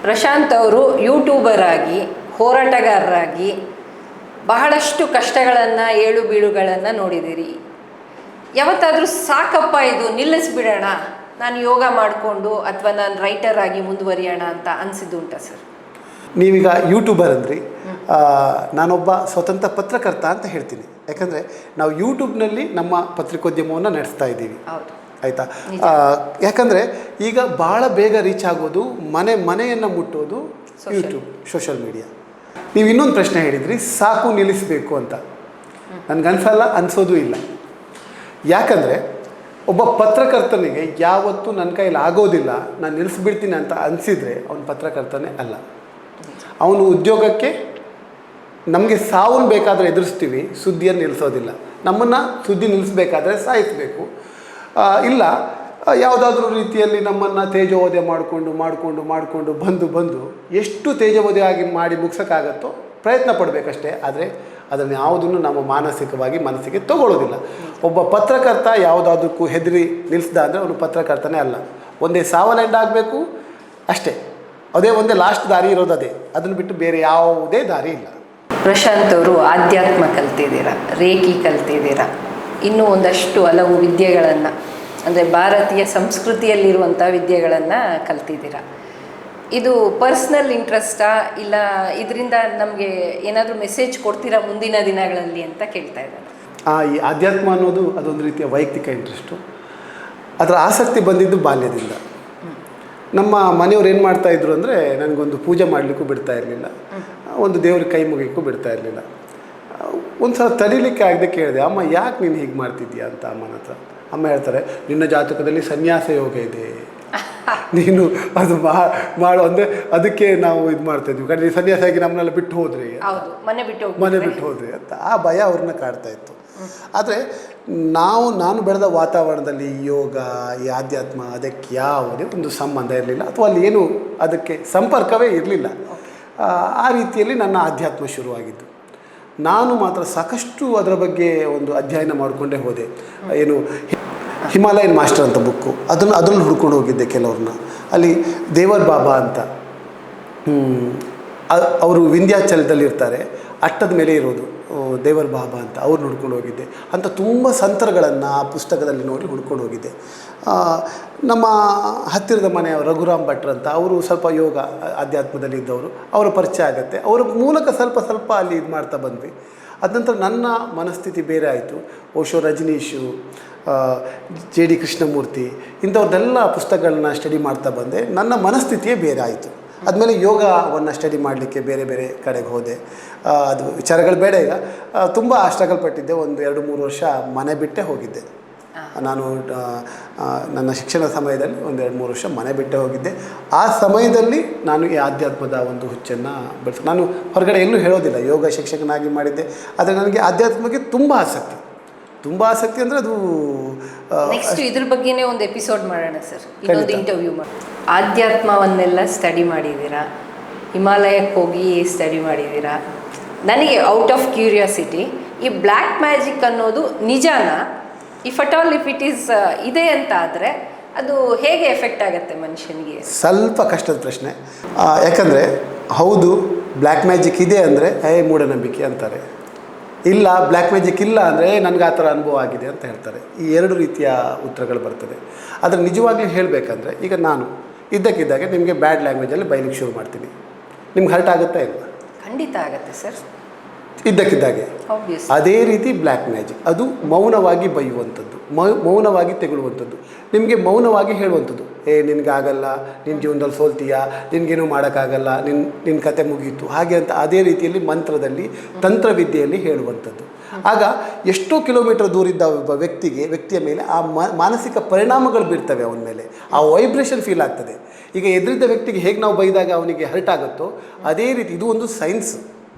ಪ್ರಶಾಂತ್ ಅವರು ಯೂಟ್ಯೂಬರ್ ಆಗಿ ಹೋರಾಟಗಾರರಾಗಿ ಬಹಳಷ್ಟು ಕಷ್ಟಗಳನ್ನು ಏಳು ಬೀಳುಗಳನ್ನು ನೋಡಿದ್ದೀರಿ. ಯಾವತ್ತಾದರೂ ಸಾಕಪ್ಪ ಇದು ನಿಲ್ಲಿಸ್ಬಿಡೋಣ, ನಾನು ಯೋಗ ಮಾಡಿಕೊಂಡು ಅಥವಾ ನಾನು ರೈಟರ್ ಆಗಿ ಮುಂದುವರಿಯೋಣ ಅಂತ ಅನಿಸಿದ್ದು ಉಂಟಾ ಸರ್? ನೀವೀಗ ಯೂಟ್ಯೂಬರ್ ಅಂದ್ರಿ, ನಾನೊಬ್ಬ ಸ್ವತಂತ್ರ ಪತ್ರಕರ್ತ ಅಂತ ಹೇಳ್ತೀನಿ. ಯಾಕಂದರೆ ನಾವು ಯೂಟ್ಯೂಬ್ನಲ್ಲಿ ನಮ್ಮ ಪತ್ರಿಕೋದ್ಯಮವನ್ನು ನಡೆಸ್ತಾ ಇದ್ದೀವಿ. ಹೌದು, ಆಯಿತಾ? ಯಾಕಂದರೆ ಈಗ ಭಾಳ ಬೇಗ ರೀಚ್ ಆಗೋದು, ಮನೆಯನ್ನು ಮುಟ್ಟೋದು ಯೂಟ್ಯೂಬ್, ಸೋಷಲ್ ಮೀಡಿಯಾ. ನೀವು ಇನ್ನೊಂದು ಪ್ರಶ್ನೆ ಹೇಳಿದ್ರಿ, ಸಾಕು ನಿಲ್ಲಿಸಬೇಕು ಅಂತ. ನನಗನ್ಸಲ್ಲ, ಅನಿಸೋದು ಇಲ್ಲ. ಯಾಕಂದರೆ ಒಬ್ಬ ಪತ್ರಕರ್ತನಿಗೆ ಯಾವತ್ತೂ ನನ್ನ ಕೈಲಿ ಆಗೋದಿಲ್ಲ, ನಾನು ನಿಲ್ಲಿಸ್ಬಿಡ್ತೀನಿ ಅಂತ ಅನಿಸಿದರೆ ಅವನು ಪತ್ರಕರ್ತನೇ ಅಲ್ಲ. ಅವನು ಉದ್ಯೋಗಕ್ಕೆ ನಮಗೆ ಸಾವನ್ನು ಬೇಕಾದರೆ ಎದುರಿಸ್ತೀವಿ, ಸುದ್ದಿಯನ್ನು ನಿಲ್ಲಿಸೋದಿಲ್ಲ. ನಮ್ಮನ್ನು ಸುದ್ದಿ ನಿಲ್ಲಿಸಬೇಕಾದ್ರೆ ಸಾಯಿಸಬೇಕು. ಇಲ್ಲ ಯಾವುದಾದ್ರೂ ರೀತಿಯಲ್ಲಿ ನಮ್ಮನ್ನು ತೇಜೋವಧೆ ಮಾಡಿಕೊಂಡು ಬಂದು ಎಷ್ಟು ತೇಜೋವಧೆ ಆಗಿ ಮಾಡಿ ಮುಗಿಸೋಕ್ಕಾಗತ್ತೋ ಪ್ರಯತ್ನ ಪಡಬೇಕಷ್ಟೇ. ಆದರೆ ಅದನ್ನು ಯಾವುದನ್ನು ನಮ್ಮ ಮನಸ್ಸಿಗೆ ತಗೊಳ್ಳೋದಿಲ್ಲ. ಒಬ್ಬ ಪತ್ರಕರ್ತ ಯಾವುದಾದ್ರಕ್ಕೂ ಹೆದರಿ ನಿಲ್ಲಿಸ್ದ ಅಂದರೆ ಅವನು ಪತ್ರಕರ್ತನೇ ಅಲ್ಲ. ಒಂದೇ ಸಾವಲೆಂಡ್ ಆಗಬೇಕು ಅಷ್ಟೇ. ಒಂದೇ ಲಾಸ್ಟ್ ದಾರಿ ಇರೋದು ಅದೇ, ಅದನ್ನು ಬಿಟ್ಟು ಬೇರೆ ಯಾವುದೇ ದಾರಿ ಇಲ್ಲ. ಪ್ರಶಾಂತ್ ಅವರು ಆಧ್ಯಾತ್ಮ ಕಲ್ತಿದ್ದೀರಾ, ರೇಖಿ ಕಲ್ತಿದ್ದೀರಾ, ಇನ್ನೂ ಒಂದಷ್ಟು ಹಲವು ವಿದ್ಯೆಗಳನ್ನು, ಅಂದರೆ ಭಾರತೀಯ ಸಂಸ್ಕೃತಿಯಲ್ಲಿರುವಂಥ ವಿದ್ಯೆಗಳನ್ನು ಕಲ್ತಿದ್ದೀರಾ. ಇದು ಪರ್ಸ್ನಲ್ ಇಂಟ್ರೆಸ್ಟಾ, ಇಲ್ಲ ಇದರಿಂದ ನಮಗೆ ಏನಾದರೂ ಮೆಸೇಜ್ ಕೊಡ್ತೀರಾ ಮುಂದಿನ ದಿನಗಳಲ್ಲಿ ಅಂತ ಕೇಳ್ತಾ ಇದ್ದಾರೆ. ಈ ಆಧ್ಯಾತ್ಮ ಅನ್ನೋದು ಅದೊಂದು ರೀತಿಯ ವೈಯಕ್ತಿಕ ಇಂಟ್ರೆಸ್ಟು. ಅದರ ಆಸಕ್ತಿ ಬಂದಿದ್ದು ಬಾಲ್ಯದಿಂದ. ನಮ್ಮ ಮನೆಯವ್ರು ಏನು ಮಾಡ್ತಾಯಿದ್ರು ಅಂದರೆ, ನನಗೊಂದು ಪೂಜೆ ಮಾಡಲಿಕ್ಕೂ ಬಿಡ್ತಾ ಇರಲಿಲ್ಲ, ಒಂದು ದೇವ್ರಿಗೆ ಕೈ ಮುಗಿಯಕ್ಕೂ ಬಿಡ್ತಾ ಇರಲಿಲ್ಲ. ಒಂದು ಸಲ ತಡೀಲಿಕ್ಕೆ ಆಗದೆ ಕೇಳಿದೆ, ಅಮ್ಮ ಯಾಕೆ ನೀನು ಹೀಗೆ ಮಾಡ್ತಿದ್ದೀಯಾ ಅಂತ ಅಮ್ಮನ ಹತ್ರ. ಅಮ್ಮ ಹೇಳ್ತಾರೆ, ನಿನ್ನ ಜಾತಕದಲ್ಲಿ ಸನ್ಯಾಸ ಯೋಗ ಇದೆ, ನೀನು ಅದು ಮಾಡು ಅಂದರೆ ಅದಕ್ಕೆ ನಾವು ಇದು ಮಾಡ್ತಾಯಿದ್ವಿ. ಕಡೆ ಸನ್ಯಾಸ ಆಗಿ ನಮ್ಮನ್ನೆಲ್ಲ ಬಿಟ್ಟು ಹೋದ್ರಿ, ಮನೆ ಬಿಟ್ಟು ಹೋದ್ರಿ ಅಂತ ಆ ಭಯ ಅವ್ರನ್ನ ಕಾಡ್ತಾ ಇತ್ತು. ಆದರೆ ನಾನು ಬೆಳೆದ ವಾತಾವರಣದಲ್ಲಿ ಯೋಗ, ಈ ಆಧ್ಯಾತ್ಮ ಅದಕ್ಕೆ ಯಾವುದೇ ಒಂದು ಸಂಬಂಧ ಇರಲಿಲ್ಲ, ಅಥವಾ ಅಲ್ಲಿ ಏನು ಅದಕ್ಕೆ ಸಂಪರ್ಕವೇ ಇರಲಿಲ್ಲ. ಆ ರೀತಿಯಲ್ಲಿ ನನ್ನ ಆಧ್ಯಾತ್ಮ ಶುರುವಾಗಿದ್ದು. ನಾನು ಮಾತ್ರ ಸಾಕಷ್ಟು ಅದರ ಬಗ್ಗೆ ಒಂದು ಅಧ್ಯಯನ ಮಾಡಿಕೊಂಡೇ ಹೋದೆ. ಏನು ಹಿಮಾಲಯನ್ ಮಾಸ್ಟರ್ ಅಂತ ಬುಕ್ಕು, ಅದನ್ನು ಹುಡ್ಕೊಂಡು ಹೋಗಿದ್ದೆ ಕೆಲವ್ರನ್ನ. ಅಲ್ಲಿ ದೇವರ್ ಬಾಬಾ ಅಂತ, ಅವರು ವಿಂಧ್ಯಾಚಲದಲ್ಲಿರ್ತಾರೆ, ಅಟ್ಟದ ಮೇಲೆ ಇರೋದು ದೇವರ್ ಬಾಬಾ ಅಂತ, ಅವ್ರು ಹುಡ್ಕೊಂಡು ಹೋಗಿದ್ದೆ. ಅಂತ ತುಂಬ ಸಂತರುಗಳನ್ನು ಆ ಪುಸ್ತಕದಲ್ಲಿ ನೋಡಿ ಹುಡ್ಕೊಂಡು ಹೋಗಿದ್ದೆ. ನಮ್ಮ ಹತ್ತಿರದ ಮನೆಯ ರಘುರಾಮ್ ಭಟ್ರು ಅಂತ, ಅವರು ಸ್ವಲ್ಪ ಯೋಗ ಆಧ್ಯಾತ್ಮದಲ್ಲಿ ಇದ್ದವರು, ಅವರ ಪರಿಚಯ ಆಗುತ್ತೆ. ಅವರ ಮೂಲಕ ಸ್ವಲ್ಪ ಅಲ್ಲಿ ಇದು ಮಾಡ್ತಾ ಬಂದ್ವಿ. ಅದ ನಂತರ ನನ್ನ ಮನಸ್ಥಿತಿ ಬೇರೆ ಆಯಿತು. ಓಶೋ ರಜನೀಶು, JD ಕೃಷ್ಣಮೂರ್ತಿ ಇಂಥವ್ರದ್ದೆಲ್ಲ ಪುಸ್ತಕಗಳನ್ನ ಸ್ಟಡಿ ಮಾಡ್ತಾ ಬಂದೆ. ನನ್ನ ಮನಸ್ಥಿತಿಯೇ ಬೇರೆ ಆಯಿತು. ಆದಮೇಲೆ ಯೋಗವನ್ನು ಸ್ಟಡಿ ಮಾಡಲಿಕ್ಕೆ ಬೇರೆ ಕಡೆಗೆ ಹೋದೆ. ಅದು ವಿಚಾರಗಳು ಬೇಡ ಈಗ. ತುಂಬ ಸ್ಟ್ರಗಲ್ ಪಟ್ಟಿದ್ದೆ. ಒಂದು 2-3 ವರ್ಷ ಮನೆ ಬಿಟ್ಟೇ ಹೋಗಿದ್ದೆ ನಾನು. ನನ್ನ ಶಿಕ್ಷಣ ಸಮಯದಲ್ಲಿ ಒಂದು 2-3 ವರ್ಷ ಮನೆ ಬಿಟ್ಟೇ ಹೋಗಿದ್ದೆ. ಆ ಸಮಯದಲ್ಲಿ ನಾನು ಈ ಆಧ್ಯಾತ್ಮದ ಒಂದು ಹುಚ್ಚನ್ನು ಬೆಳೆಸಿ, ನಾನು ಹೊರಗಡೆ ಎಲ್ಲೂ ಹೇಳೋದಿಲ್ಲ, ಯೋಗ ಶಿಕ್ಷಕನಾಗಿ ಮಾಡಿದ್ದೆ. ಆದರೆ ನನಗೆ ಆಧ್ಯಾತ್ಮಕ್ಕೆ ತುಂಬ ಆಸಕ್ತಿ ಅಂದರೆ ಅದು ನೆಕ್ಸ್ಟ್ ಇದ್ರ ಬಗ್ಗೆನೇ ಒಂದು ಎಪಿಸೋಡ್ ಮಾಡೋಣ ಸರ್, ಇನ್ನೊಂದು ಇಂಟರ್ವ್ಯೂ ಮಾಡಿ. ಆಧ್ಯಾತ್ಮವನ್ನೆಲ್ಲ ಸ್ಟಡಿ ಮಾಡಿದ್ದೀರಾ, ಹಿಮಾಲಯಕ್ಕೆ ಹೋಗಿ ಸ್ಟಡಿ ಮಾಡಿದ್ದೀರಾ. ನನಗೆ ಔಟ್ ಆಫ್ ಕ್ಯೂರಿಯಾಸಿಟಿ, ಈ ಬ್ಲ್ಯಾಕ್ ಮ್ಯಾಜಿಕ್ ಅನ್ನೋದು ನಿಜಾನಾ? ಇಫ್ ಇಟ್ ಈಸ್ ಇದೆ ಅಂತ ಆದರೆ ಅದು ಹೇಗೆ ಎಫೆಕ್ಟ್ ಆಗುತ್ತೆ ಮನುಷ್ಯನಿಗೆ? ಸ್ವಲ್ಪ ಕಷ್ಟದ ಪ್ರಶ್ನೆ. ಯಾಕಂದರೆ ಹೌದು, ಬ್ಲ್ಯಾಕ್ ಮ್ಯಾಜಿಕ್ ಇದೆ ಅಂದರೆ ಮೂಢನಂಬಿಕೆ ಅಂತಾರೆ. ಇಲ್ಲ, ಬ್ಲ್ಯಾಕ್ ಮ್ಯಾಜಿಕ್ ಇಲ್ಲ ಅಂದರೆ ನನಗೆ ಆ ಥರ ಅನುಭವ ಆಗಿದೆ ಅಂತ ಹೇಳ್ತಾರೆ. ಈ 2 ರೀತಿಯ ಉತ್ತರಗಳು ಬರ್ತದೆ. ಆದರೆ ನಿಜವಾಗ್ಲೂ ಹೇಳಬೇಕಂದ್ರೆ, ಈಗ ನಾನು ಇದ್ದಕ್ಕಿದ್ದಾಗೆ ನಿಮಗೆ ಬ್ಯಾಡ್ ಲ್ಯಾಂಗ್ವೇಜಲ್ಲಿ ಬೈಲಿಕ್ಕೆ ಶುರು ಮಾಡ್ತೀನಿ, ನಿಮ್ಗೆ ಹರ್ಟ್ ಆಗುತ್ತಾ ಇಲ್ಲ? ಖಂಡಿತ ಆಗುತ್ತೆ ಸರ್, ಇದ್ದಕ್ಕಿದ್ದಾಗೆ. ಅದೇ ರೀತಿ ಬ್ಲ್ಯಾಕ್ ಮ್ಯಾಜಿಕ್, ಅದು ಮೌನವಾಗಿ ಬೈಯುವಂಥದ್ದು, ಮೌನವಾಗಿ ತೆಗೊಳ್ಳುವಂಥದ್ದು, ನಿಮಗೆ ಮೌನವಾಗಿ ಹೇಳುವಂಥದ್ದು. ನಿನಗಾಗಲ್ಲ, ನಿನ್ನ ಜೀವನದಲ್ಲಿ ಸೋಲ್ತೀಯಾ, ನಿನಗೇನು ಮಾಡೋಕ್ಕಾಗಲ್ಲ, ನಿನ್ನ ಕತೆ ಮುಗೀತು, ಹಾಗೆ ಅಂತ ಅದೇ ರೀತಿಯಲ್ಲಿ ಮಂತ್ರದಲ್ಲಿ, ತಂತ್ರವಿದ್ಯೆಯಲ್ಲಿ ಹೇಳುವಂಥದ್ದು. ಆಗ ಎಷ್ಟೋ ಕಿಲೋಮೀಟರ್ ದೂರಿದ್ದ ಒಬ್ಬ ವ್ಯಕ್ತಿಯ ಮೇಲೆ ಆ ಮಾನಸಿಕ ಪರಿಣಾಮಗಳು ಬೀರ್ತವೆ. ಅವನ ಮೇಲೆ ಆ ವೈಬ್ರೇಷನ್ ಫೀಲ್ ಆಗ್ತದೆ. ಈಗ ಎದುರಿದ್ದ ವ್ಯಕ್ತಿಗೆ ಹೇಗೆ ನಾವು ಬೈದಾಗ ಅವನಿಗೆ ಹರ್ಟ್ ಆಗುತ್ತೋ ಅದೇ ರೀತಿ ಇದು ಒಂದು ಸೈನ್ಸ್,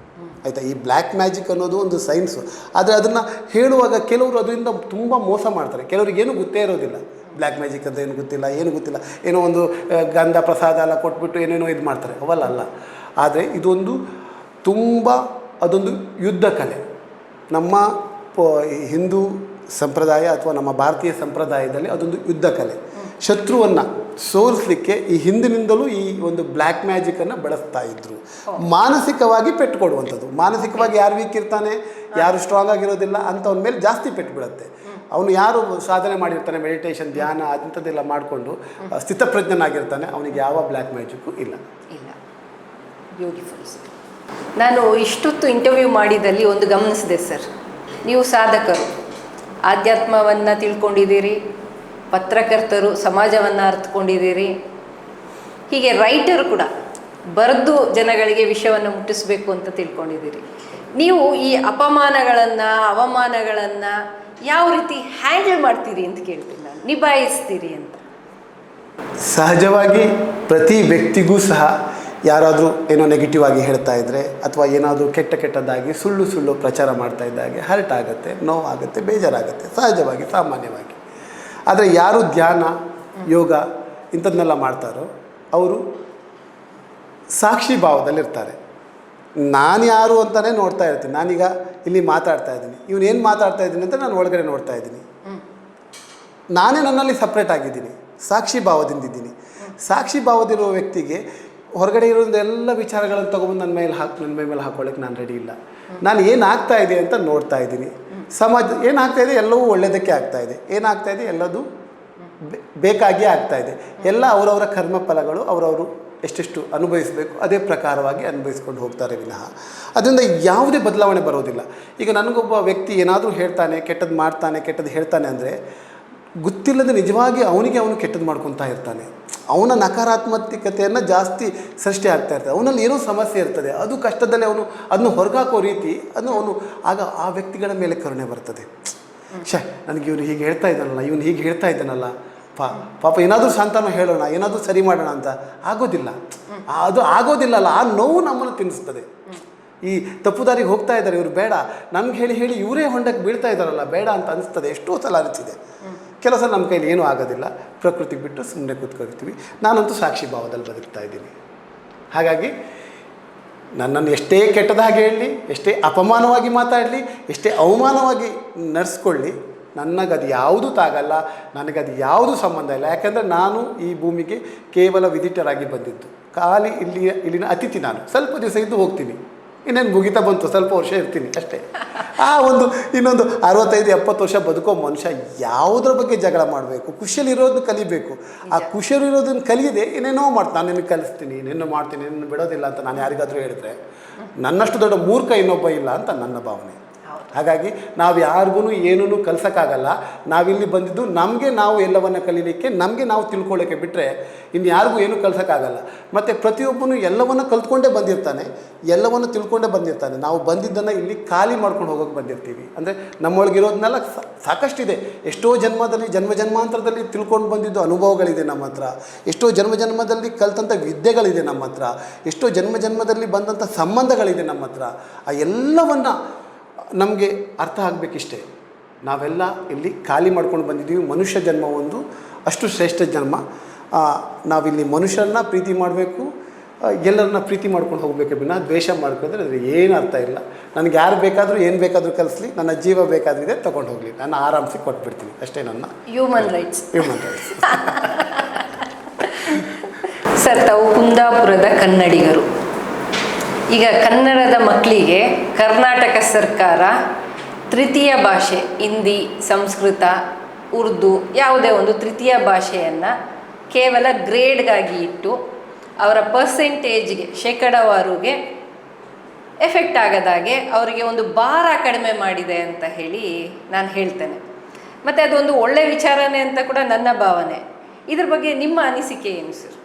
ಆಯಿತಾ? ಈ ಬ್ಲ್ಯಾಕ್ ಮ್ಯಾಜಿಕ್ ಅನ್ನೋದು ಒಂದು ಸೈನ್ಸು. ಆದರೆ ಅದನ್ನು ಹೇಳುವಾಗ ಕೆಲವರು ಅದರಿಂದ ತುಂಬ ಮೋಸ ಮಾಡ್ತಾರೆ. ಕೆಲವ್ರಿಗೆ ಏನೂ ಗೊತ್ತೇ ಇರೋದಿಲ್ಲ, ಬ್ಲ್ಯಾಕ್ ಮ್ಯಾಜಿಕ್ ಅಂತ ಏನು ಗೊತ್ತಿಲ್ಲ, ಏನೋ ಒಂದು ಗಂಧ ಪ್ರಸಾದ ಎಲ್ಲ ಕೊಟ್ಬಿಟ್ಟು ಏನೇನೋ ಇದು ಮಾಡ್ತಾರೆ, ಅಲ್ಲ. ಆದರೆ ಇದೊಂದು ಅದೊಂದು ಯುದ್ಧ ಕಲೆ. ನಮ್ಮ ಹಿಂದೂ ಸಂಪ್ರದಾಯ ಅಥವಾ ನಮ್ಮ ಭಾರತೀಯ ಸಂಪ್ರದಾಯದಲ್ಲಿ ಅದೊಂದು ಯುದ್ಧ ಕಲೆ. ಶತ್ರುವನ್ನು ಸೋಲಿಸಲಿಕ್ಕೆ ಈ ಹಿಂದಿನಿಂದಲೂ ಈ ಒಂದು ಬ್ಲ್ಯಾಕ್ ಮ್ಯಾಜಿಕನ್ನು ಬಳಸ್ತಾ ಇದ್ದರು. ಮಾನಸಿಕವಾಗಿ ಪೆಟ್ಟು ಕೊಡುವಂಥದ್ದು. ಮಾನಸಿಕವಾಗಿ ಯಾರು ವೀಕ್ ಇರ್ತಾನೆ, ಯಾರು ಸ್ಟ್ರಾಂಗ್ ಆಗಿರೋದಿಲ್ಲ ಅಂಥವ್ನ ಮೇಲೆ ಜಾಸ್ತಿ ಪೆಟ್ಟು ಬೀಳುತ್ತೆ. ಅವನು ಯಾರು ಸಾಧನೆ ಮಾಡಿರ್ತಾನೆ, ಮೆಡಿಟೇಷನ್, ಧ್ಯಾನ ಅಂಥದ್ದೆಲ್ಲ ಮಾಡಿಕೊಂಡು ಸ್ಥಿತಪ್ರಜ್ಞನಾಗಿರ್ತಾನೆ, ಅವನಿಗೆ ಯಾವ ಬ್ಲ್ಯಾಕ್ ಮ್ಯಾಜಿಕ್ಕು ಇಲ್ಲ. Beautiful sir. ನಾನು ಇಷ್ಟೊತ್ತು ಇಂಟರ್ವ್ಯೂ ಮಾಡಿದಲ್ಲಿ ಒಂದು ಗಮನಿಸಿದೆ ಸರ್, ನೀವು ಸಾಧಕರು, ಆಧ್ಯಾತ್ಮವನ್ನು ತಿಳ್ಕೊಂಡಿದ್ದೀರಿ, ಪತ್ರಕರ್ತರು, ಸಮಾಜವನ್ನು ಅರ್ಥಕೊಂಡಿದ್ದೀರಿ, ಹೀಗೆ ರೈಟರು ಕೂಡ ಬರೆದು ಜನಗಳಿಗೆ ವಿಷಯವನ್ನು ಮುಟ್ಟಿಸಬೇಕು ಅಂತ ತಿಳ್ಕೊಂಡಿದ್ದೀರಿ. ನೀವು ಈ ಅಪಮಾನಗಳನ್ನು, ಅವಮಾನಗಳನ್ನು ಯಾವ ರೀತಿ ಹ್ಯಾಂಡಲ್ ಮಾಡ್ತೀರಿ ಅಂತ ಕೇಳ್ತೀನಿ ನಾನು, ನಿಭಾಯಿಸ್ತೀರಿ ಅಂತ? ಸಹಜವಾಗಿ ಪ್ರತಿ ವ್ಯಕ್ತಿಗೂ ಸಹ ಯಾರಾದರೂ ಏನೋ ನೆಗೆಟಿವ್ ಆಗಿ ಹೇಳ್ತಾ ಇದ್ದರೆ ಅಥವಾ ಏನಾದರೂ ಕೆಟ್ಟದಾಗಿ ಸುಳ್ಳು ಪ್ರಚಾರ ಮಾಡ್ತಾ ಇದ್ದಾಗೆ ಹರ್ಟ್ ಆಗುತ್ತೆ, ನೋವಾಗುತ್ತೆ, ಬೇಜಾರಾಗುತ್ತೆ, ಸಹಜವಾಗಿ, ಸಾಮಾನ್ಯವಾಗಿ. ಆದರೆ ಯಾರು ಧ್ಯಾನ, ಯೋಗ ಇಂಥದ್ದನ್ನೆಲ್ಲ ಮಾಡ್ತಾರೋ ಅವರು ಸಾಕ್ಷಿ ಭಾವದಲ್ಲಿರ್ತಾರೆ. ನಾನು ಯಾರು ಅಂತಲೇ ನೋಡ್ತಾ ಇರ್ತೀನಿ. ನಾನೀಗ ಇಲ್ಲಿ ಮಾತಾಡ್ತಾ ಇದ್ದೀನಿ, ಇವನು ಏನು ಮಾತಾಡ್ತಾ ಇದ್ದೀನಿ ಅಂತ ನಾನು ಒಳಗಡೆ ನೋಡ್ತಾ ಇದ್ದೀನಿ. ನಾನೇ ನನ್ನಲ್ಲಿ ಸಪ್ರೇಟ್ ಆಗಿದ್ದೀನಿ, ಸಾಕ್ಷಿ ಭಾವದಿಂದಿದ್ದೀನಿ. ಸಾಕ್ಷಿ ಭಾವದಿರುವ ವ್ಯಕ್ತಿಗೆ ಹೊರಗಡೆ ಇರೋದು ಎಲ್ಲ ವಿಚಾರಗಳನ್ನು ತೊಗೊಬಂದು ನನ್ನ ಮೈ ಮೇಲೆ ಹಾಕೊಳ್ಳೋಕ್ಕೆ ನಾನು ರೆಡಿ ಇಲ್ಲ. ನಾನು ಏನಾಗ್ತಾ ಇದೆ ಅಂತ ನೋಡ್ತಾ ಇದ್ದೀನಿ. ಸಮಾಜ ಏನಾಗ್ತಾ ಇದೆ, ಎಲ್ಲವೂ ಒಳ್ಳೆಯದಕ್ಕೆ ಆಗ್ತಾಯಿದೆ. ಏನಾಗ್ತಾ ಇದೆ, ಎಲ್ಲದೂ ಬೇಕಾಗಿಯೇ ಆಗ್ತಾಯಿದೆ. ಎಲ್ಲ ಅವರವರ ಕರ್ಮ ಫಲಗಳು ಅವರವರು ಎಷ್ಟೆಷ್ಟು ಅನುಭವಿಸಬೇಕು ಅದೇ ಪ್ರಕಾರವಾಗಿ ಅನುಭವಿಸ್ಕೊಂಡು ಹೋಗ್ತಾರೆ ವಿನಃ ಅದರಿಂದ ಯಾವುದೇ ಬದಲಾವಣೆ ಬರೋದಿಲ್ಲ. ಈಗ ನನಗೊಬ್ಬ ವ್ಯಕ್ತಿ ಏನಾದರೂ ಹೇಳ್ತಾನೆ, ಕೆಟ್ಟದ್ದು ಮಾಡ್ತಾನೆ, ಕೆಟ್ಟದ್ದು ಹೇಳ್ತಾನೆ ಅಂದರೆ ಗೊತ್ತಿಲ್ಲದೆ ನಿಜವಾಗಿ ಅವನು ಕೆಟ್ಟದ್ದು ಮಾಡ್ಕೊತಾ ಇರ್ತಾನೆ. ಅವನ ನಕಾರಾತ್ಮಕತೆಯನ್ನು ಜಾಸ್ತಿ ಸೃಷ್ಟಿ ಆಗ್ತಾ ಇರ್ತದೆ. ಅವನಲ್ಲಿ ಏನೋ ಸಮಸ್ಯೆ ಇರ್ತದೆ, ಅದು ಕಷ್ಟದಲ್ಲಿ ಅವನು ಅದನ್ನು ಹೊರಗಾಕೋ ರೀತಿ ಅವನು ಆಗ ಆ ವ್ಯಕ್ತಿಗಳ ಮೇಲೆ ಕರುಣೆ ಬರ್ತದೆ. ನನಗೆ ಇವನು ಹೀಗೆ ಹೇಳ್ತಾ ಇದ್ದಾನಲ್ಲ, ಪಾಪ ಏನಾದರೂ ಶಾಂತನೂ ಹೇಳೋಣ, ಏನಾದರೂ ಸರಿ ಮಾಡೋಣ ಅಂತ ಆಗೋದಿಲ್ಲ. ಅದು ಆಗೋದಿಲ್ಲಲ್ಲ, ಆ ನೋವು ನಮ್ಮನ್ನು ತಿನ್ನಿಸ್ತದೆ. ಈ ತಪ್ಪುದಾರಿಗೆ ಹೋಗ್ತಾ ಇದ್ದಾರೆ ಇವರು, ಬೇಡ ನಮ್ಗೆ ಹೇಳಿ ಇವರೇ ಹೊಂಡಕ್ಕೆ ಬೀಳ್ತಾ ಇದ್ದಾರಲ್ಲ, ಬೇಡ ಅಂತ ಅನಿಸ್ತದೆ. ಎಷ್ಟೋ ಸಲ ಅನಿಸಿದೆ. ಕೆಲವು ಸಲ ನಮ್ಮ ಕೈಲಿ ಏನೂ ಆಗೋದಿಲ್ಲ, ಪ್ರಕೃತಿಗೆ ಬಿಟ್ಟು ಸುಮ್ಮನೆ ಕೂತ್ಕೊಳ್ತೀವಿ. ನಾನಂತೂ ಸಾಕ್ಷಿ ಭಾವದಲ್ಲಿ ಬದುಕ್ತಾ ಇದ್ದೀನಿ. ಹಾಗಾಗಿ ನನ್ನನ್ನು ಎಷ್ಟೇ ಕೆಟ್ಟದಾಗಿ ಹೇಳಲಿ, ಎಷ್ಟೇ ಅಪಮಾನವಾಗಿ ಮಾತಾಡಲಿ, ಎಷ್ಟೇ ಅವಮಾನವಾಗಿ ನಡೆಸ್ಕೊಳ್ಳಿ, ನನಗದು ಯಾವುದೂ ತಾಗಲ್ಲ, ನನಗದು ಯಾವುದೂ ಸಂಬಂಧ ಇಲ್ಲ. ಯಾಕೆಂದರೆ ನಾನು ಈ ಭೂಮಿಗೆ ಕೇವಲ ವಿಸಿಟರಾಗಿ ಬಂದಿದ್ದು, ಖಾಲಿ ಇಲ್ಲಿನ ಅತಿಥಿ. ನಾನು ಸ್ವಲ್ಪ ದಿವಸ ಇದ್ದು ಹೋಗ್ತೀನಿ, ಇನ್ನೇನು ಮುಗಿತಾ ಬಂತು, ಸ್ವಲ್ಪ ವರ್ಷ ಇರ್ತೀನಿ ಅಷ್ಟೇ. ಇನ್ನೊಂದು 65-70 ವರ್ಷ ಬದುಕೋ ಮನುಷ್ಯ ಯಾವುದ್ರ ಬಗ್ಗೆ ಜಗಳ ಮಾಡಬೇಕು? ಖುಷಿಯಲ್ಲಿರೋದನ್ನ ಕಲಿಬೇಕು. ಆ ಖುಷಿಯಲ್ಲಿರೋದನ್ನು ಕಲಿಯದೆ ಏನೇನೋ ಮಾಡ್ತೀನಿ. ನಾನು ನಿನಗೆ ಕಲಿಸ್ತೀನಿ, ನಿನ್ನ ಮಾಡ್ತೀನಿ, ನಿನ್ನ ಬಿಡೋದಿಲ್ಲ ಅಂತ ನಾನು ಯಾರಿಗಾದರೂ ಹೇಳಿದ್ರೆ ನನ್ನಷ್ಟು ದೊಡ್ಡ ಮೂರ್ಖ ಇನ್ನೊಬ್ಬ ಇಲ್ಲ ಅಂತ ನನ್ನ ಭಾವನೆ. ಹಾಗಾಗಿ ನಾವು ಯಾರಿಗೂ ಏನೂ ಕಲಿಸೋಕ್ಕಾಗಲ್ಲ. ನಾವಿಲ್ಲಿ ಬಂದಿದ್ದು ನಮಗೆ ನಾವು ಎಲ್ಲವನ್ನು ಕಲೀಲಿಕ್ಕೆ, ನಮಗೆ ನಾವು ತಿಳ್ಕೊಳ್ಳೋಕ್ಕೆ ಬಿಟ್ಟರೆ ಇನ್ನು ಯಾರಿಗೂ ಏನೂ ಕಲಿಸೋಕ್ಕಾಗಲ್ಲ. ಮತ್ತು ಪ್ರತಿಯೊಬ್ಬನು ಎಲ್ಲವನ್ನು ಕಲ್ತ್ಕೊಂಡೇ ಬಂದಿರ್ತಾನೆ, ಎಲ್ಲವನ್ನು ತಿಳ್ಕೊಂಡೇ ಬಂದಿರ್ತಾನೆ. ನಾವು ಬಂದಿದ್ದನ್ನು ಇಲ್ಲಿ ಖಾಲಿ ಮಾಡ್ಕೊಂಡು ಹೋಗೋಕ್ಕೆ ಬಂದಿರ್ತೀವಿ. ಅಂದರೆ ನಮ್ಮೊಳಗಿರೋದನ್ನೆಲ್ಲ ಸಾಕಷ್ಟಿದೆ. ಎಷ್ಟೋ ಜನ್ಮಾಂತರದಲ್ಲಿ ತಿಳ್ಕೊಂಡು ಬಂದಿದ್ದು ಅನುಭವಗಳಿದೆ ನಮ್ಮ ಹತ್ರ. ಎಷ್ಟೋ ಜನ್ಮದಲ್ಲಿ ಕಲ್ತಂಥ ವಿದ್ಯೆಗಳಿದೆ ನಮ್ಮ ಹತ್ರ. ಎಷ್ಟೋ ಜನ್ಮದಲ್ಲಿ ಬಂದಂಥ ಸಂಬಂಧಗಳಿದೆ ನಮ್ಮ ಹತ್ರ. ಆ ಎಲ್ಲವನ್ನು ನಮಗೆ ಅರ್ಥ ಆಗಬೇಕಿಷ್ಟೇ. ನಾವೆಲ್ಲ ಇಲ್ಲಿ ಖಾಲಿ ಮಾಡ್ಕೊಂಡು ಬಂದಿದ್ದೀವಿ. ಮನುಷ್ಯ ಜನ್ಮ ಒಂದು ಅಷ್ಟು ಶ್ರೇಷ್ಠ ಜನ್ಮ. ನಾವಿಲ್ಲಿ ಮನುಷ್ಯರನ್ನ ಪ್ರೀತಿ ಮಾಡಬೇಕು, ಎಲ್ಲರನ್ನ ಪ್ರೀತಿ ಮಾಡ್ಕೊಂಡು ಹೋಗಬೇಕು ವಿನಃ ದ್ವೇಷ ಮಾಡ್ಕೊಂಡ್ರೆ ಅದ್ರ ಏನು ಅರ್ಥ ಇಲ್ಲ. ನನಗೆ ಯಾರು ಬೇಕಾದರೂ ಏನು ಬೇಕಾದರೂ ಕಲಿಸ್ಲಿ, ನನ್ನ ಜೀವ ಬೇಕಾದ್ರಿದೆ ತೊಗೊಂಡು ಹೋಗಲಿ, ನಾನು ಆರಾಮಿಸಿ ಕೊಟ್ಬಿಡ್ತೀನಿ ಅಷ್ಟೇ. ನನ್ನ ಹ್ಯೂಮನ್ ರೈಟ್ಸ್. ಸರ್, ತಾವು ಕುಂದಾಪುರದ ಕನ್ನಡಿಗರು. ಈಗ ಕನ್ನಡದ ಮಕ್ಕಳಿಗೆ ಕರ್ನಾಟಕ ಸರ್ಕಾರ ತೃತೀಯ ಭಾಷೆ, ಹಿಂದಿ, ಸಂಸ್ಕೃತ, ಉರ್ದು ಯಾವುದೇ ಒಂದು ತೃತೀಯ ಭಾಷೆಯನ್ನು ಕೇವಲ ಗ್ರೇಡ್ಗಾಗಿ ಇಟ್ಟು ಅವರ ಪರ್ಸೆಂಟೇಜ್ಗೆ, ಶೇಕಡಾವಾರುಗೆ ಎಫೆಕ್ಟ್ ಆಗದಾಗೆ ಅವರಿಗೆ ಒಂದು ಭಾರ ಕಡಿಮೆ ಮಾಡಿದೆ ಅಂತ ಹೇಳಿ ನಾನು ಹೇಳ್ತೇನೆ. ಮತ್ತು ಅದೊಂದು ಒಳ್ಳೆಯ ವಿಚಾರನೇ ಅಂತ ಕೂಡ ನನ್ನ ಭಾವನೆ. ಇದ್ರ ಬಗ್ಗೆ ನಿಮ್ಮ ಅನಿಸಿಕೆ ಏನು ಸರ್?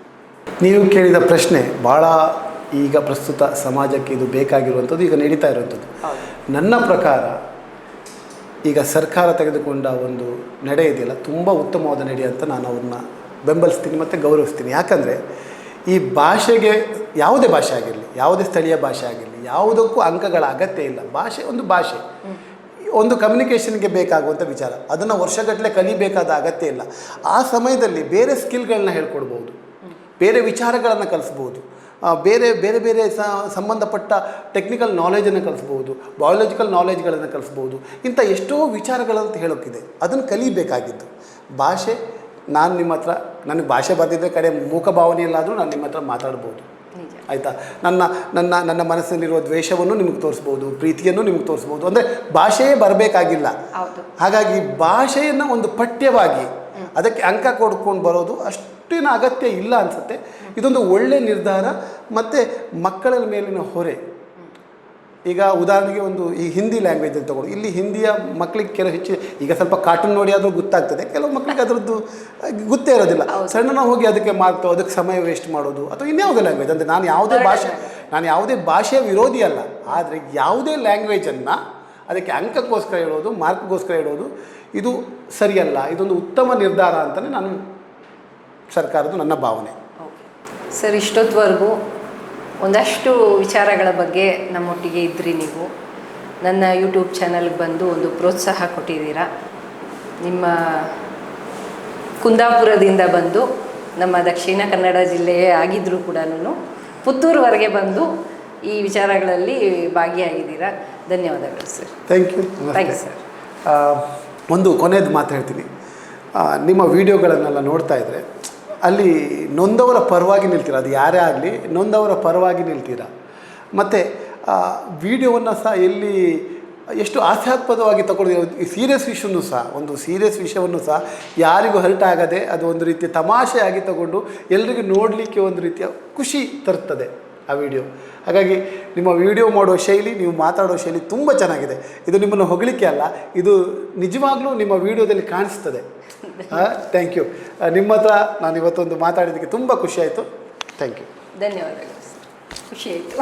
ನೀವು ಕೇಳಿದ ಪ್ರಶ್ನೆ ಭಾಳ ಈಗ ಪ್ರಸ್ತುತ ಸಮಾಜಕ್ಕೆ ಇದು ಬೇಕಾಗಿರುವಂಥದ್ದು, ಈಗ ನಡೀತಾ ಇರುವಂಥದ್ದು. ನನ್ನ ಪ್ರಕಾರ ಈಗ ಸರ್ಕಾರ ತೆಗೆದುಕೊಂಡ ಒಂದು ನಡೆ ಇದೆಯಲ್ಲ, ತುಂಬ ಉತ್ತಮವಾದ ನಡೆ ಅಂತ ನಾನು ಅವ್ರನ್ನ ಬೆಂಬಲಿಸ್ತೀನಿ ಮತ್ತು ಗೌರವಿಸ್ತೀನಿ. ಯಾಕಂದರೆ ಈ ಭಾಷೆಗೆ, ಯಾವುದೇ ಭಾಷೆ ಆಗಿರಲಿ, ಯಾವುದೇ ಸ್ಥಳೀಯ ಭಾಷೆ ಆಗಿರಲಿ, ಯಾವುದಕ್ಕೂ ಅಂಕಗಳ ಅಗತ್ಯ ಇಲ್ಲ. ಭಾಷೆ ಒಂದು ಭಾಷೆ, ಒಂದು ಕಮ್ಯುನಿಕೇಷನ್ಗೆ ಬೇಕಾಗುವಂಥ ವಿಚಾರ. ಅದನ್ನು ವರ್ಷಗಟ್ಟಲೆ ಕಲಿಬೇಕಾದ ಅಗತ್ಯ ಇಲ್ಲ. ಆ ಸಮಯದಲ್ಲಿ ಬೇರೆ ಸ್ಕಿಲ್ಗಳನ್ನ ಹೇಳ್ಕೊಡ್ಬೋದು, ಬೇರೆ ವಿಚಾರಗಳನ್ನು ಕಲಿಸ್ಬೋದು, ಬೇರೆ ಸಂಬಂಧಪಟ್ಟ ಟೆಕ್ನಿಕಲ್ ನಾಲೆಜನ್ನು ಕಲಿಸ್ಬೋದು, ಬಯಾಲಜಿಕಲ್ ನಾಲೆಜ್ಗಳನ್ನು ಕಲಿಸ್ಬೋದು. ಇಂಥ ಎಷ್ಟೋ ವಿಚಾರಗಳಂತ ಹೇಳೋಕ್ಕಿದೆ, ಅದನ್ನು ಕಲಿಬೇಕಾಗಿದ್ದು. ಭಾಷೆ ನಾನು ನಿಮ್ಮ ಹತ್ರ ನನಗೆ ಭಾಷೆ ಬರ್ತಿದ್ದ ಕಡೆ ಮೂಕ ಭಾವನೆಯಲ್ಲಾದರೂ ನಾನು ನಿಮ್ಮ ಹತ್ರ ಮಾತಾಡ್ಬೋದು, ನಿಜ. ಆಯಿತಾ. ನನ್ನ ನನ್ನ ನನ್ನ ಮನಸ್ಸಿನಲ್ಲಿರುವ ದ್ವೇಷವನ್ನು ನಿಮಗೆ ತೋರಿಸ್ಬೋದು, ಪ್ರೀತಿಯನ್ನು ನಿಮಗೆ ತೋರಿಸ್ಬೋದು. ಅಂದರೆ ಭಾಷೆಯೇ ಬರಬೇಕಾಗಿಲ್ಲ. ಹೌದು. ಹಾಗಾಗಿ ಭಾಷೆಯನ್ನು ಒಂದು ಪಠ್ಯವಾಗಿ ಅದಕ್ಕೆ ಅಂಕ ಕೊಡ್ಕೊಂಡು ಬರೋದು ಅಷ್ಟಿನ ಅಗತ್ಯ ಇಲ್ಲ ಅನಿಸುತ್ತೆ. ಇದೊಂದು ಒಳ್ಳೆಯ ನಿರ್ಧಾರ. ಮತ್ತು ಮಕ್ಕಳ ಮೇಲಿನ ಹೊರೆ, ಈಗ ಉದಾಹರಣೆಗೆ ಒಂದು ಈ ಹಿಂದಿ ಲ್ಯಾಂಗ್ವೇಜ್ ಅಂತ ತಗೊಂಡು, ಇಲ್ಲಿ ಹಿಂದಿಯ ಮಕ್ಕಳಿಗೆ ಕೆಲವು ಹೆಚ್ಚು, ಈಗ ಸ್ವಲ್ಪ ಕಾರ್ಟೂನ್ ನೋಡಿ ಆದರೂ ಗೊತ್ತಾಗ್ತದೆ, ಕೆಲವು ಮಕ್ಕಳಿಗೆ ಅದರದ್ದು ಗೊತ್ತೇ ಇರೋದಿಲ್ಲ. ಸಣ್ಣ ಹೋಗಿ ಅದಕ್ಕೆ ಮಾರ್ತು ಅದಕ್ಕೆ ಸಮಯ ವೇಸ್ಟ್ ಮಾಡೋದು, ಅಥವಾ ಇನ್ಯಾವುದೇ ಲ್ಯಾಂಗ್ವೇಜ್ ಅಂದರೆ ನಾನು ಯಾವುದೇ ಭಾಷೆಯ ವಿರೋಧಿ ಅಲ್ಲ. ಆದರೆ ಯಾವುದೇ ಲ್ಯಾಂಗ್ವೇಜನ್ನು ಅದಕ್ಕೆ ಅಂಕಕ್ಕೋಸ್ಕರ ಹೇಳೋದು, ಮಾರ್ಕ್ಗೋಸ್ಕರ ಹೇಳೋದು ಇದು ಸರಿಯಲ್ಲ. ಇದೊಂದು ಉತ್ತಮ ನಿರ್ಧಾರ ಅಂತಲೇ ನಾನು ಸರ್ಕಾರದ ನನ್ನ ಭಾವನೆ. ಸರ್, ಇಷ್ಟೊತ್ತವರೆಗೂ ಒಂದಷ್ಟು ವಿಚಾರಗಳ ಬಗ್ಗೆ ನಮ್ಮೊಟ್ಟಿಗೆ ಇದ್ರಿ. ನೀವು ನನ್ನ ಯೂಟ್ಯೂಬ್ ಚಾನಲ್ಗೆ ಬಂದು ಒಂದು ಪ್ರೋತ್ಸಾಹ ಕೊಟ್ಟಿದ್ದೀರಾ. ನಿಮ್ಮ ಕುಂದಾಪುರದಿಂದ ಬಂದು ನಮ್ಮ ದಕ್ಷಿಣ ಕನ್ನಡ ಜಿಲ್ಲೆಯೇ ಆಗಿದ್ದರೂ ಕೂಡ ಪುತ್ತೂರುವರೆಗೆ ಬಂದು ಈ ವಿಚಾರಗಳಲ್ಲಿ ಭಾಗಿಯಾಗಿದ್ದೀರಾ. ಧನ್ಯವಾದಗಳು sir. Thank you. Thank you sir. ಒಂದು ಕೊನೆಯದು ಮಾತು ಹೇಳ್ತೀನಿ. ನಿಮ್ಮ ವಿಡಿಯೋಗಳನ್ನೆಲ್ಲ ನೋಡ್ತಾ ಇದ್ದರೆ ಅಲ್ಲಿ ನೊಂದವರ ಪರವಾಗಿ ನಿಲ್ತೀರ, ಅದು ಯಾರೇ ಆಗಲಿ ನೊಂದವರ ಪರವಾಗಿ ನಿಲ್ತೀರ. ಮತ್ತು ವಿಡಿಯೋವನ್ನು ಸಹ ಎಲ್ಲಿ ಎಷ್ಟು ಹಾಸ್ಯಾಸ್ಪದವಾಗಿ ತಗೊಳ್ಳಿ, ಸೀರಿಯಸ್ ಇಶ್ಯೂನು ಸಹ, ಒಂದು ಸೀರಿಯಸ್ ವಿಷಯವನ್ನು ಸಹ ಯಾರಿಗೂ ಹರ್ಟ್ ಆಗದೆ ಅದು ಒಂದು ರೀತಿಯ ತಮಾಷೆಯಾಗಿ ತಗೊಂಡು ಎಲ್ರಿಗೂ ನೋಡಲಿಕ್ಕೆ ಒಂದು ರೀತಿಯ ಖುಷಿ ತರ್ತದೆ ಆ ವಿಡಿಯೋ. ಹಾಗಾಗಿ ನಿಮ್ಮ ವಿಡಿಯೋ ಮಾಡೋ ಶೈಲಿ, ನೀವು ಮಾತಾಡೋ ಶೈಲಿ ತುಂಬ ಚೆನ್ನಾಗಿದೆ. ಇದು ನಿಮ್ಮನ್ನು ಹೊಗಳಿಕೆ ಅಲ್ಲ, ಇದು ನಿಜವಾಗ್ಲೂ ನಿಮ್ಮ ವಿಡಿಯೋದಲ್ಲಿ ಕಾಣಿಸ್ತದೆ. Thank you. ನಿಮ್ಮ ಹತ್ರ ನಾನು ಇವತ್ತೊಂದು ಮಾತಾಡಿದ್ದಕ್ಕೆ ತುಂಬ ಖುಷಿಯಾಯಿತು. Thank you. ಧನ್ಯವಾದಗಳು. ಖುಷಿ ಆಯಿತು.